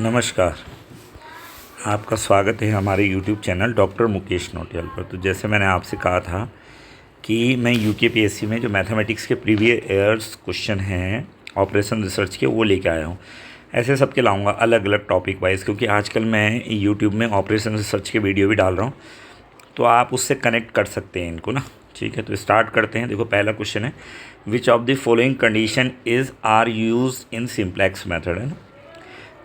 नमस्कार। आपका स्वागत है हमारे YouTube channel doctor Mukesh Notiyal पर। तो जैसे मैंने आपसे कहा था कि मैं यूकेपीएससी में जो मैथमेटिक्स के प्रीवियस ईयर्स क्वेश्चन हैं ऑपरेशन रिसर्च के वो लेके आया हूँ। ऐसे सबके लाऊंगा अलग अलग टॉपिक वाइज, क्योंकि आजकल मैं YouTube में ऑपरेशन रिसर्च के वीडियो भी डाल रहा हूँ, तो आप उससे कनेक्ट कर सकते हैं इनको ना। ठीक है, तो स्टार्ट करते हैं। देखो पहला क्वेश्चन है, which of the following condition is are use in simplex method, है ना।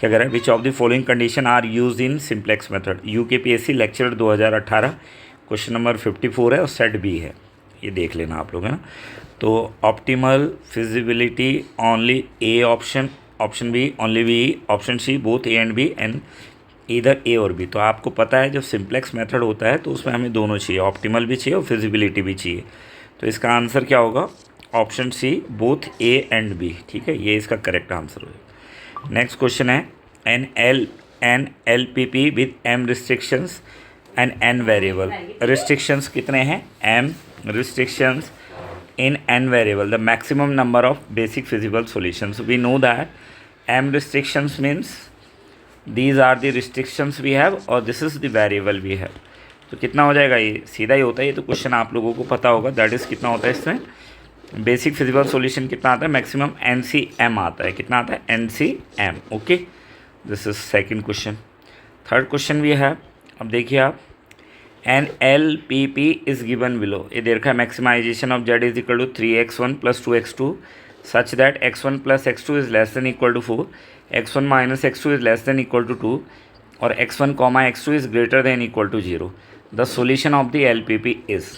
क्या कह रहा है, which of the following condition are use in simplex method. UKPSC lecture 2018 question number 54 है और सेट बी है, ये देख लेना आप लोग, है ना। तो optimal feasibility only A option, option B only B, option C both A and B and इधर ए और बी। तो आपको पता है जब सिंप्लेक्स मेथड होता है तो उसमें हमें दोनों चाहिए, ऑप्टिमल भी चाहिए और फिजिबिलिटी भी चाहिए। तो इसका आंसर क्या होगा, option C both A and B. ठीक है, ये इसका करेक्ट आंसर होगा। नेक्स्ट क्वेश्चन है, an L P P with M restrictions and N variable. Restrictions कितने हैं, M restrictions in n variable, the maximum number of basic feasible solutions. We know that m restrictions means these are the restrictions we have और this is the variable we have. तो कितना हो जाएगा, ये सीधा ही होता है, ये तो क्वेश्चन आप लोगों को पता होगा। दैट इज़ कितना होता है इसमें, बेसिक फिजिबल सॉल्यूशन कितना आता है, मैक्सिमम NCM आता है। कितना आता है, NCM। Okay, this is second question. Third question भी है, अब देखिए आप, an L P P is given below. ये दे रखा है, maximisation of Z is equal to 3x1 + 2x2 such that x1 + x2 is less than equal to 4, x1 - x2 is less than equal to 2 और x1, x2 is greater than equal to 0। The solution of the LPP is.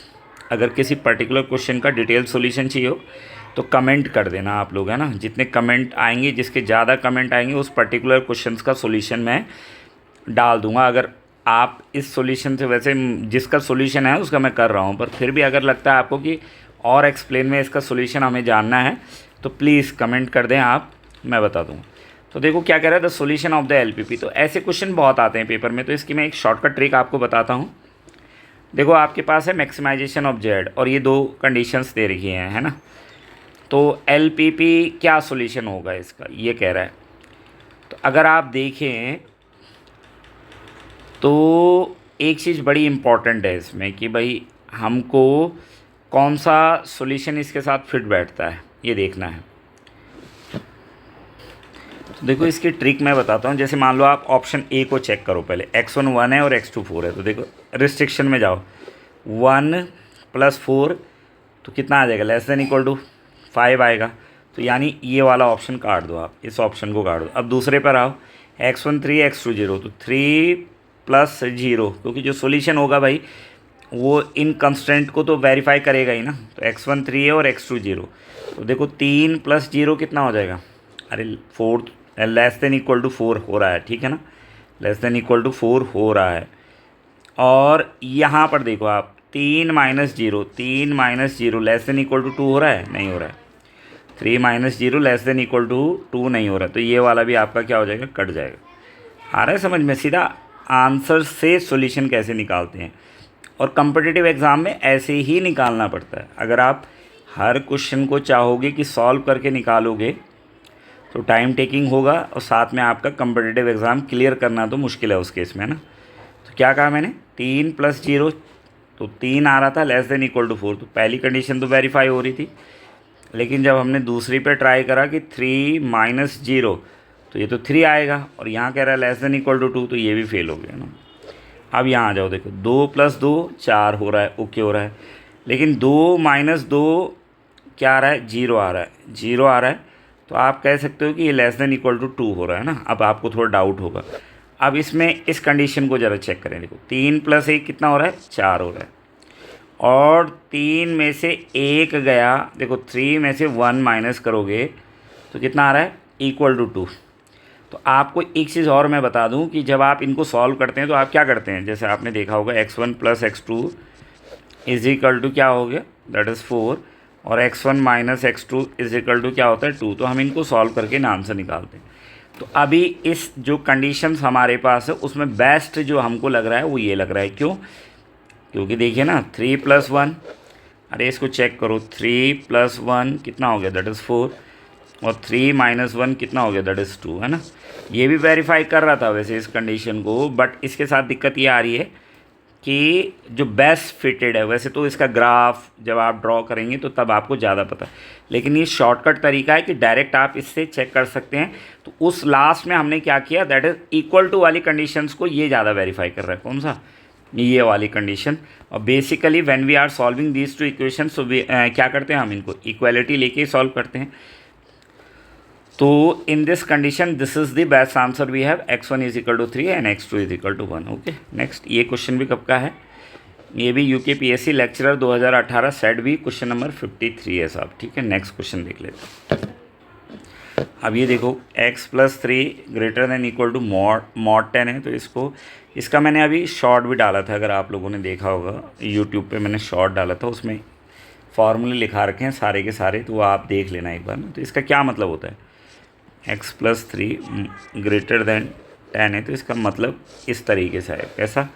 अगर किसी particular question का detail solution चाहिए हो तो comment कर देना आप लोग, है ना। जितने कमेंट आएंगे, जिसके ज़्यादा कमेंट आएंगे, उस पर्टिकुलर क्वेश्चन का सॉल्यूशन मैं डाल दूंगा। अगर आप इस सॉल्यूशन से, वैसे जिसका सॉल्यूशन है उसका मैं कर रहा हूँ, पर फिर भी अगर लगता है आपको कि और एक्सप्लेन में इसका सॉल्यूशन हमें जानना है तो प्लीज़ कमेंट कर दें आप, मैं बता दूँ। तो देखो क्या कह रहा है, the solution of the LPP। तो ऐसे क्वेश्चन बहुत आते हैं पेपर में, तो इसकी मैं एक शॉर्टकट ट्रिक आपको बताता हूँ। देखो आपके पास है मैक्सिमाइजेशन ऑफ जेड और ये दो कंडीशंस दे रखी हैं, है ना। तो LPP क्या सॉल्यूशन होगा इसका, ये कह रहा है। तो अगर आप देखें तो एक चीज़ बड़ी इम्पॉर्टेंट है इसमें कि भाई हमको कौन सा सॉल्यूशन इसके साथ फिट बैठता है, ये देखना है। तो देखो इसकी ट्रिक मैं बताता हूँ। जैसे मान लो आप ऑप्शन ए को चेक करो पहले, x1 1 है और x2 4 है। तो देखो रिस्ट्रिक्शन में जाओ, 1 + 4 तो कितना आ जाएगा, लेस देन इक्वल टू 5 आएगा। तो यानी ये वाला ऑप्शन काट दो आप, इस ऑप्शन को काट दो। अब दूसरे पर आओ, x1 3 x2 0, तो 3 + 0, क्योंकि जो सॉल्यूशन होगा भाई वो इन कंस्टेंट को तो वेरीफाई करेगा ही ना। तो x1 3 है और x2 0, तो देखो 3 + 0 कितना हो जाएगा, अरे 4, लेस देन इक्वल टू 4 हो रहा है, ठीक है ना, लेस देन इक्वल टू 4 हो रहा है। और यहाँ पर देखो आप, 3 - 0, 3 - 0 लेस देन इक्वल टू 2 हो रहा है, नहीं हो रहा है। 3 - 0 लेस देन इक्वल टू 2 नहीं हो रहा है। तो ये वाला भी आपका क्या हो जाएगा, कट जाएगा। आ रहा है समझ में, सीधा आंसर से सॉल्यूशन कैसे निकालते हैं। और कॉम्पिटिटिव एग्ज़ाम में ऐसे ही निकालना पड़ता है। अगर आप हर क्वेश्चन को चाहोगे कि सॉल्व करके निकालोगे तो टाइम टेकिंग होगा और साथ में आपका कॉम्पिटिटिव एग्ज़ाम क्लियर करना तो मुश्किल है उस केस में, ना। तो क्या कहा मैंने, 3 + 0, तो 3 आ रहा था लेस देन इक्वल टू 4, तो पहली कंडीशन तो वेरीफाई हो रही थी। लेकिन जब हमने दूसरी पे ट्राई करा कि 3 - 0, तो ये तो 3 आएगा और यहाँ कह रहा है लेस देन इक्वल टू 2, तो ये भी फेल हो गया ना। अब यहाँ आ जाओ, देखो 2 + 2 4 हो रहा है, ओके हो रहा है। लेकिन 2 - 2 क्या आ रहा है, 0 आ रहा है, 0 आ रहा है। तो आप कह सकते हो कि ये लेस देन इक्वल टू 2 हो रहा है ना। अब आपको थोड़ा डाउट होगा। अब इसमें इस कंडीशन को ज़रा चेक करें। देखो 3 + 1 कितना हो रहा है, 4 हो रहा है। और 3 में से 1 गया, देखो 3 में से 1 माइनस करोगे तो कितना आ रहा है, इक्वल टू 2। तो आपको एक चीज़ और मैं बता दूं कि जब आप इनको सॉल्व करते हैं तो आप क्या करते हैं, जैसे आपने देखा होगा x1 + x2 is equal to क्या हो गया, दैट इज़ 4, और x1 - x2 is equal to क्या होता है, 2। तो हम इनको सॉल्व करके ना आंसर निकालते हैं। तो अभी इस जो कंडीशंस हमारे पास है उसमें बेस्ट जो हमको लग रहा है वो ये लग रहा है। क्यों, क्योंकि देखिए ना 3 + 1, अरे इसको चेक करो, 3 + 1 कितना हो गया, दैट इज़ 4, और 3 माइनस 1 कितना हो गया, दैट इज़ 2, है ना। ये भी वेरीफाई कर रहा था वैसे इस कंडीशन को, बट इसके साथ दिक्कत ये आ रही है कि जो बेस्ट फिटेड है, वैसे तो इसका ग्राफ जब आप ड्रॉ करेंगे तो तब आपको ज़्यादा पता है, लेकिन ये शॉर्टकट तरीका है कि डायरेक्ट आप इससे चेक कर सकते हैं। तो उस लास्ट में हमने क्या किया, दैट इज़ इक्वल टू वाली कंडीशंस को ये ज़्यादा वेरीफाई कर रहा है, कौन सा, ये वाली कंडीशन। और basically when we are solving these two equation, so क्या करते हैं हम इनको इक्वालिटी लेके ही सॉल्व करते हैं। तो in this condition this is the best answer we have, x1 is equal to 3 and x2 is equal to 1। Okay, next ये क्वेश्चन भी कब का है, ये भी यूकेपीएससी लेक्चरर 2018 सेट भी क्वेश्चन नंबर 53 है साहब। ठीक है, नेक्स्ट क्वेश्चन देख लेते हैं। अब ये देखो x plus 3 greater than equal to mod 10 है, तो इसका मैंने अभी शॉर्ट भी डाला था, अगर आप लोगों ने देखा होगा यूट्यूब पे मैंने शॉर्ट डाला था, उसमें फॉर्मूले लिखा रखे हैं सारे के सारे, तो वो आप देख लेना एक बार ना। तो इसका क्या मतलब होता है, x प्लस 3 ग्रेटर देन 10 है, तो इसका मतलब इस तरीके से है। कैसा,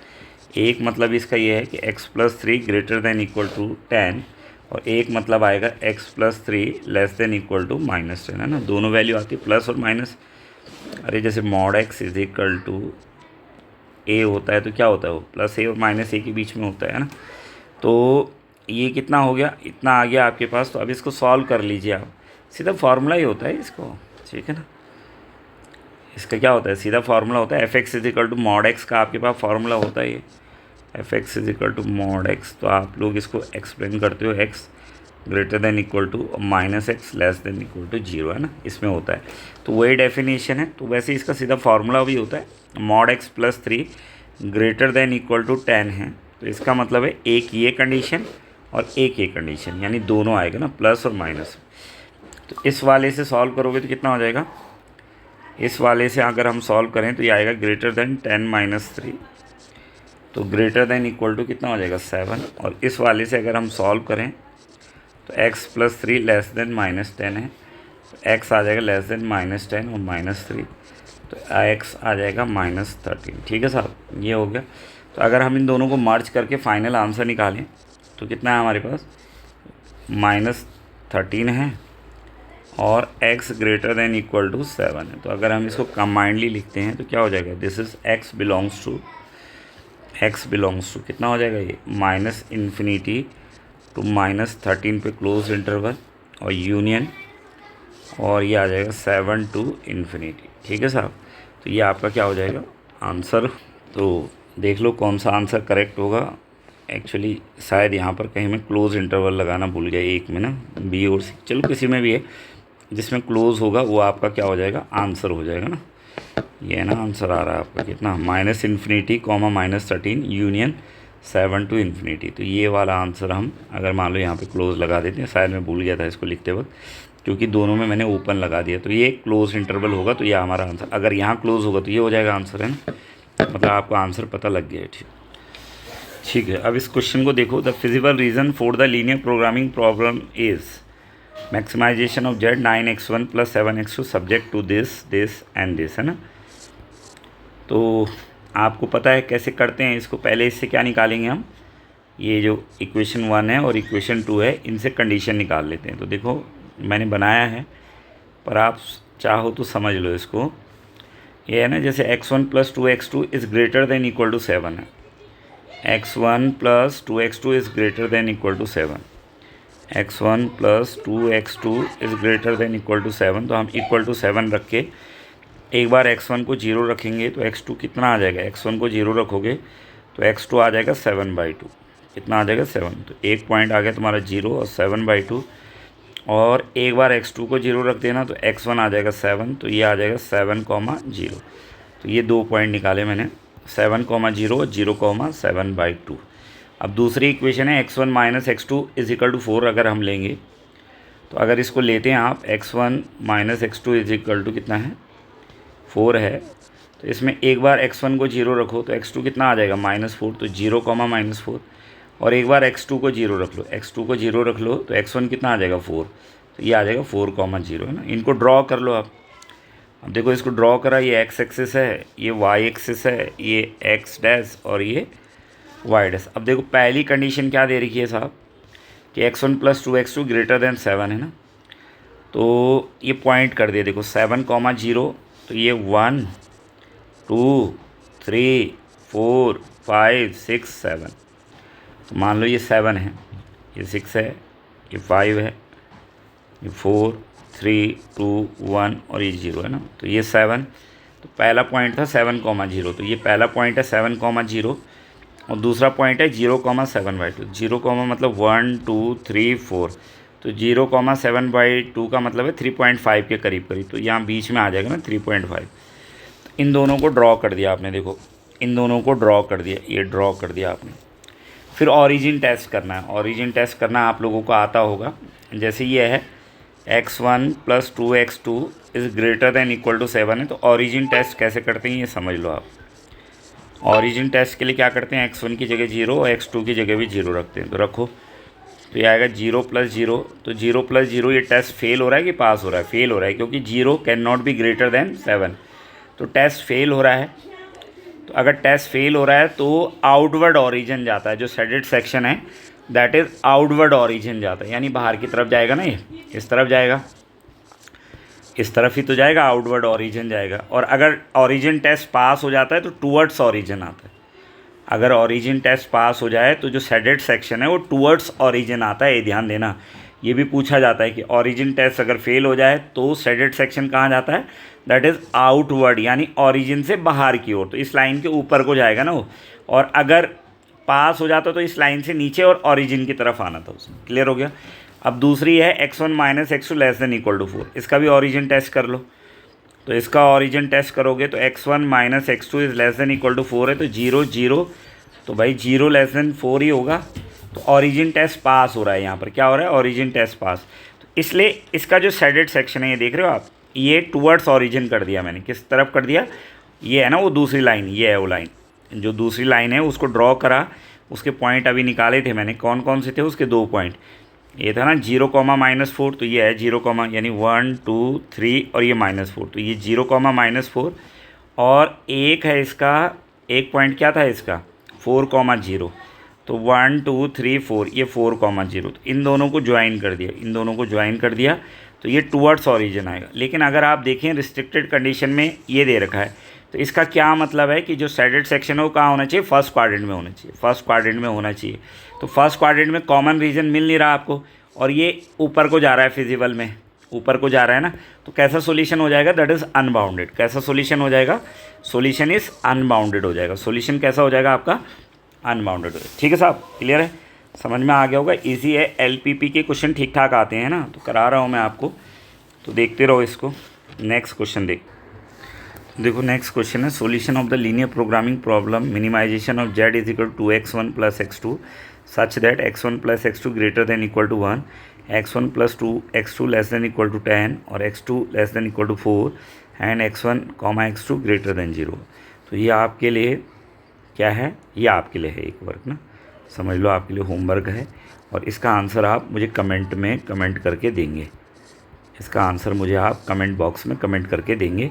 एक मतलब इसका ये है कि x plus 3 greater than equal to 10, और एक मतलब आएगा x plus 3 less than equal to minus 10, है ना। दोनों वैल्यू आती है प्लस और माइनस। अरे जैसे mod x is equal to a होता है तो क्या होता है, वो प्लस a और माइनस a के बीच में होता है ना। तो ये कितना हो गया, इतना आ गया आपके पास। तो अब इसको सॉल्व कर लीजिए आप, सीधा फार्मूला ही होता है इसको, ठीक है ना। इसका क्या होता है, सीधा फार्मूला होता है, F X is equal to mod X का आपके पास फार्मूला होता है ये, F X is equal to mod X. तो आप लोग इसको एक्सप्लेन करते हो X greater than equal to minus X less than equal to 0, है ना, इसमें होता है। तो वही डेफिनेशन है। तो वैसे इसका सीधा फार्मूला भी होता है, mod X plus 3 greater than equal to 10 है, तो इसका मतलब है एक ये कंडीशन और एक ये कंडीशन, यानी दोनों आएगा ना, प्लस और माइनस। तो इस वाले से सॉल्व करोगे तो कितना हो जाएगा, इस वाले से अगर हम सॉल्व करें तो ये आएगा ग्रेटर देन 10 माइनस 3, तो ग्रेटर देन इक्वल टू कितना हो जाएगा 7। और इस वाले से अगर हम सॉल्व करें तो x plus 3 less then minus 10 है, तो x आ जाएगा लेस देन माइनस 10 और माइनस 3, तो x आ जाएगा माइनस 13। ठीक है साहब, ये हो गया। तो अगर हम इन दोनों को मर्ज करके फाइनल आंसर निकालें तो कितना है हमारे पास, माइनस 13 है और x greater than equal to 7 है। तो अगर हम इसको कंबाइंडली लिखते हैं तो क्या हो जाएगा, this is x belongs to कितना हो जाएगा, ये माइनस इन्फिनिटी टू माइनस 13 पे क्लोज इंटरवल और यूनियन, और ये आ जाएगा 7 टू इन्फिनिटी। ठीक है साहब, तो ये आपका क्या हो जाएगा आंसर। तो देख लो कौन सा आंसर करेक्ट होगा। एक्चुअली शायद यहाँ पर कहीं मैं क्लोज इंटरवल लगाना भूल गया, एक में ना बी और सी, चलो किसी में भी है, जिसमें क्लोज होगा वो आपका क्या हो जाएगा, आंसर हो जाएगा ना। ये ना आंसर आ रहा है आपका कितना, minus infinity comma minus 13 union 7 to infinity. तो ये वाला आंसर हम अगर मान लो यहाँ पे क्लोज लगा देते हैं, शायद मैं भूल गया था इसको लिखते वक्त, क्योंकि दोनों में मैंने ओपन लगा दिया, तो ये क्लोज इंटरवल होगा, तो ये हमारा आंसर। अगर यहाँ क्लोज होगा तो ये हो जाएगा आंसर, है ना, मतलब आपको आंसर पता लग गया है। ठीक है। अब इस क्वेश्चन को देखो, the feasible region for the linear programming problem is maximisation of z 9x1 plus 7x2 subject to this and this, है ना। तो आपको पता है कैसे करते हैं इसको, पहले इससे क्या निकालेंगे हम, ये जो इक्वेशन 1 है और इक्वेशन 2 है, इनसे कंडीशन निकाल लेते हैं। तो देखो मैंने बनाया है, पर आप चाहो तो समझ लो इसको। ये है ना, जैसे x1 plus 2x2 is greater than equal to 7 है, x1 plus 2x2 is greater than equal to 7, x1 plus 2x2 is greater than equal to 7। तो हम इक्वल टू 7 रख के एक बार x1 को 0 रखेंगे तो x2 कितना आ जाएगा, x1 को 0 रखोगे तो x2 आ जाएगा 7/2, कितना आ जाएगा 7। तो एक पॉइंट आ गया तुम्हारा 0 और 7/2, और एक बार x2 को 0 रख देना तो x1 आ जाएगा 7, तो ये आ जाएगा 7,0। तो ये 2 पॉइंट निकाले मैंने, 7,0 और 0,7/2। अब दूसरी इक्वेशन है x1 minus x2 is equal to 4। अगर हम लेंगे तो अगर इसको लेते हैं आप, x1 minus x2 is equal to कितना है, 4 है, तो इसमें एक बार x1 को 0 रखो तो x2 कितना आ जाएगा, -4, तो 0,-4, और एक बार x2 को 0 रख लो, x2 को 0 रख लो तो x1 कितना आ जाएगा 4, तो ये आ जाएगा 4,0, है ना। इनको ड्रॉ कर लो आप। अब देखो इसको ड्रॉ करा, ये x एक्सिस है, ये y एक्सिस है, ये x डैश और ये y डैश। अब देखो पहली कंडीशन क्या दे रखी है साहब, कि x1 plus 2x2 greater than 7, है ना। तो ये पॉइंट कर दिया, देखो 7,0, तो ये 1 2 3 4 5 6 7। तो मान लो ये 7 है, ये 6 है, ये 5 है, ये 4 3 2 1 और ये 0 है ना। तो ये 7, तो पहला पॉइंट था 7,0, तो ये पहला पॉइंट है 7,0 और दूसरा पॉइंट है 0,7/2। 0, मतलब 1 2 3 4, तो 0,7/2 का मतलब है 3.5 के करीब करीब, तो यहाँ बीच में आ जाएगा ना 3.5। इन दोनों को ड्रॉ कर दिया आपने, देखो इन दोनों को ड्रॉ कर दिया, ये ड्रॉ कर दिया आपने। फिर ऑरिजिन टेस्ट करना है। ऑरिजिन टेस्ट करना आप लोगों को आता होगा। जैसे ये है x1 + 2x2 is greater than equal to 7 है, तो ऑरिजिन टेस्ट कैसे करते हैं ये समझ लो आप। ऑरिजिन टेस्ट के लिए क्या करते हैं, x1 की जगह 0 और x2 की जगह भी 0 रखते हैं। तो रखो, तो ये आएगा 0 + 0, तो 0 + 0 ये टेस्ट फेल हो रहा है कि पास हो रहा है? फेल हो रहा है, क्योंकि 0 can not be greater than 7, तो टेस्ट फेल हो रहा है। तो अगर टेस्ट फेल हो रहा है तो आउटवर्ड ऑरिजिन जाता है, जो शेडेड सेक्शन है दैट इज़ आउटवर्ड ऑरिजिन जाता है, यानी बाहर की तरफ जाएगा ना, ये इस तरफ जाएगा, इस तरफ ही तो जाएगा, आउटवर्ड ऑरिजिन जाएगा। और अगर ऑरिजिन टेस्ट पास हो जाता है तो टूवर्ड्स ऑरिजिन आता है। अगर ऑरिजिन टेस्ट पास हो जाए तो जो शेडेड सेक्शन है वो टूवर्ड्स ऑरिजिन आता है, ये ध्यान देना। ये भी पूछा जाता है कि ऑरिजिन टेस्ट अगर फेल हो जाए तो शेडेड सेक्शन कहाँ जाता है, दैट इज़ आउटवर्ड, यानी ऑरिजिन से बाहर की ओर, तो इस लाइन के ऊपर को जाएगा ना वो। और अगर पास हो जाता तो इस लाइन से नीचे और ऑरिजिन की तरफ आना था उसमें। क्लियर हो गया। अब दूसरी है x1 - x2 < > 4, इसका भी ऑरिजिन टेस्ट कर लो। तो इसका ऑरिजिन टेस्ट करोगे तो x1 - x2 इज़ < > 4 है, तो 0 0, तो भाई 0 < 4 ही होगा। तो ऑरिजिन टेस्ट पास हो रहा है, यहाँ पर क्या हो रहा है, ऑरिजिन टेस्ट पास। तो इसलिए इसका जो शेडेड सेक्शन है ये देख रहे हो आप, ये टूवर्ड्स ऑरिजिन कर दिया मैंने। किस तरफ कर दिया, ये है ना वो दूसरी लाइन, ये है वो लाइन, जो दूसरी लाइन है उसको ड्रॉ करा। उसके पॉइंट अभी निकाले थे मैंने, कौन कौन से थे उसके 2 पॉइंट। ये था ना 0, -4, तो ये है 0, यानी 1 2 3 और ये -4, तो ये 0, -4। और एक है इसका, एक पॉइंट क्या था इसका, 4, 0, तो 1 2 3 4, ये 4, 0, तो इन दोनों को ज्वाइन कर दिया, इन दोनों को ज्वाइन कर दिया, तो ये टूवर्ड्स ऑरिजिन आएगा। लेकिन अगर आप देखें रिस्ट्रिक्टेड कंडीशन में ये दे रखा है, तो इसका क्या मतलब है कि जो शेडेड सेक्शन है वो कहाँ होना चाहिए, फर्स्ट क्वाड्रेंट में होना चाहिए, फर्स्ट क्वाड्रेंट में होना चाहिए। तो फर्स्ट क्वाड्रेंट में कॉमन रीजन मिल नहीं रहा आपको, और ये ऊपर को जा रहा है, फिजिबल में ऊपर को जा रहा है ना, तो कैसा सॉल्यूशन हो जाएगा, दैट इज़ अनबाउंडेड। कैसा सॉल्यूशन हो जाएगा, सॉल्यूशन इज़ अनबाउंडेड हो जाएगा। सॉल्यूशन कैसा हो जाएगा आपका, अनबाउंडेड हो जाएगा। ठीक है साहब, क्लियर है, समझ में आ गया होगा। इजी है, एलपीपी के क्वेश्चन ठीक ठाक आते हैं ना, तो करा रहा हूँ मैं आपको, तो देखते रहो इसको। नेक्स्ट क्वेश्चन देखो नेक्स्ट क्वेश्चन है, solution of the linear programming problem minimisation of z = 2x1 + x2 such that x1 + x2 greater than equal to 1, x1 + 2x2 < = 10 और x2 < < 4 and x1, x2 greater then 0। तो ये आपके लिए क्या है, ये आपके लिए है एक वर्क ना, समझ लो आपके लिए होमवर्क है। और इसका आंसर आप मुझे कमेंट में कमेंट करके देंगे, इसका आंसर मुझे आप कमेंट बॉक्स में कमेंट करके देंगे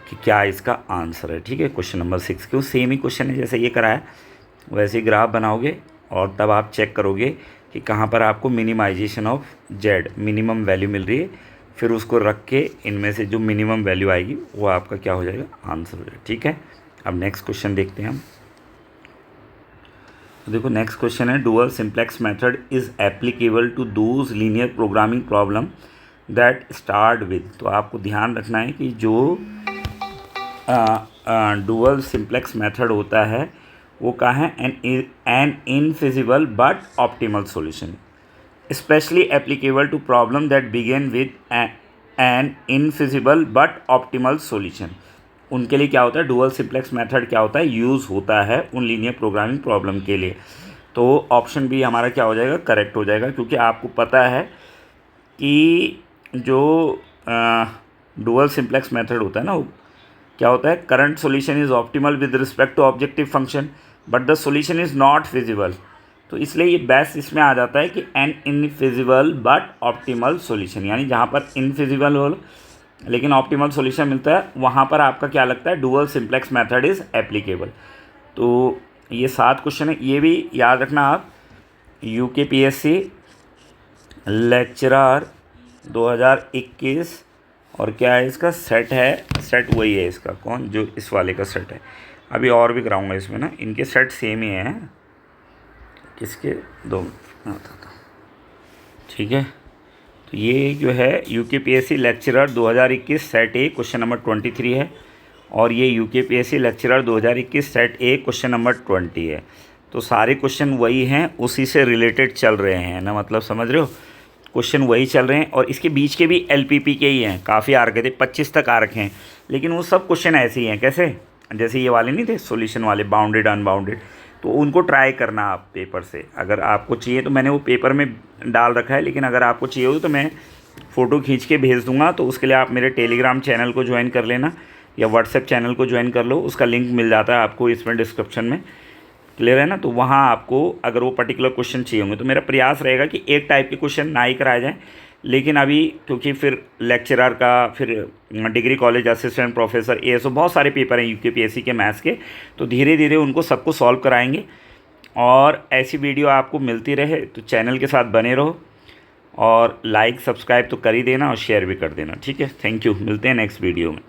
कि क्या इसका आंसर है। ठीक है, क्वेश्चन नंबर 6 क्यों सेम ही क्वेश्चन है, जैसे ये कराया वैसे ही ग्राफ बनाओगे और तब आप चेक करोगे कि कहाँ पर आपको minimization of z minimum value मिल रही है, फिर उसको रख के इनमें से जो मिनिमम वैल्यू आएगी वो आपका क्या हो जाएगा, आंसर हो जाएगा। ठीक है, अब नेक्स्ट क्वेश्चन देखते हैं हम। देखो नेक्स्ट क्वेश्चन है, dual simplex method is applicable to those linear programming problem that start with. तो आपको ध्यान रखना है कि जो डुअल सिंप्लेक्स मेथड होता है वो क्या है, an infeasible but optimal solution, specially applicable to problem that begin with an infeasible but optimal solution. उनके लिए क्या होता है, डुअल सिंप्लेक्स मेथड क्या होता है, यूज़ होता है उन लीनियर प्रोग्रामिंग प्रॉब्लम के लिए। तो ऑप्शन बी हमारा क्या हो जाएगा, करेक्ट हो जाएगा, क्योंकि आपको पता है कि जो डुअल सिंप्लेक्स मेथड होता है ना, वो क्या होता है, current solution is optimal with respect to objective function but the solution is not feasible. तो इसलिए ये बेस्ट इसमें आ जाता है कि an infeasible but optimal solution, यानी जहाँ पर इनफिजिबल हो लेकिन ऑप्टिमल सॉल्यूशन मिलता है वहाँ पर आपका क्या लगता है, dual simplex method is applicable. तो ये 7 क्वेश्चन है, ये भी याद रखना आप, यूकेपीएससी लेक्चरर 2021 और क्या है इसका सेट है, सेट वही है इसका, कौन जो इस वाले का सेट है। अभी और भी कराऊंगा इसमें ना, इनके सेट सेम ही हैं, किसके दो था। ठीक है, तो ये जो है यूकेपीएससी लेक्चरर 2021 सेट ए क्वेश्चन नंबर 23 है, और ये यूकेपीएससी लेक्चरर 2021 सेट ए क्वेश्चन नंबर 20 है। तो सारे क्वेश्चन वही हैं, उसी से रिलेटेड चल रहे हैं ना, मतलब समझ रहे हो, क्वेश्चन वही चल रहे हैं। और इसके बीच के भी एलपीपी के ही हैं, काफ़ी आ रखे थे, 25 तक आ रखे हैं, लेकिन वो सब क्वेश्चन ऐसे ही हैं। कैसे, जैसे ये वाले नहीं थे सॉल्यूशन वाले, बाउंडेड अनबाउंडेड, तो उनको ट्राई करना आप पेपर से। अगर आपको चाहिए तो मैंने वो पेपर में डाल रखा है, लेकिन अगर आपको चाहिए हो तो मैं फ़ोटो खींच के भेज दूंगा। तो उसके लिए आप मेरे टेलीग्राम चैनल को ज्वाइन कर लेना, या व्हाट्सएप चैनल को ज्वाइन कर लो, उसका लिंक मिल जाता है आपको इसमें डिस्क्रिप्शन में। क्लियर है ना। तो वहाँ आपको अगर वो पर्टिकुलर क्वेश्चन चाहिए होंगे, तो मेरा प्रयास रहेगा कि एक टाइप के क्वेश्चन ना ही कराए जाएँ, लेकिन अभी क्योंकि फिर लेक्चरर का, फिर degree college assistant professor, ASO, बहुत सारे पेपर हैं यूकेपीएससी के मैथ्स के, तो धीरे धीरे उनको सबको सॉल्व कराएंगे। और ऐसी वीडियो आपको मिलती रहे तो चैनल के साथ बने रहो, और लाइक सब्सक्राइब तो कर ही देना और शेयर भी कर देना। ठीक है, थैंक यू, मिलते हैं नेक्स्ट वीडियो में।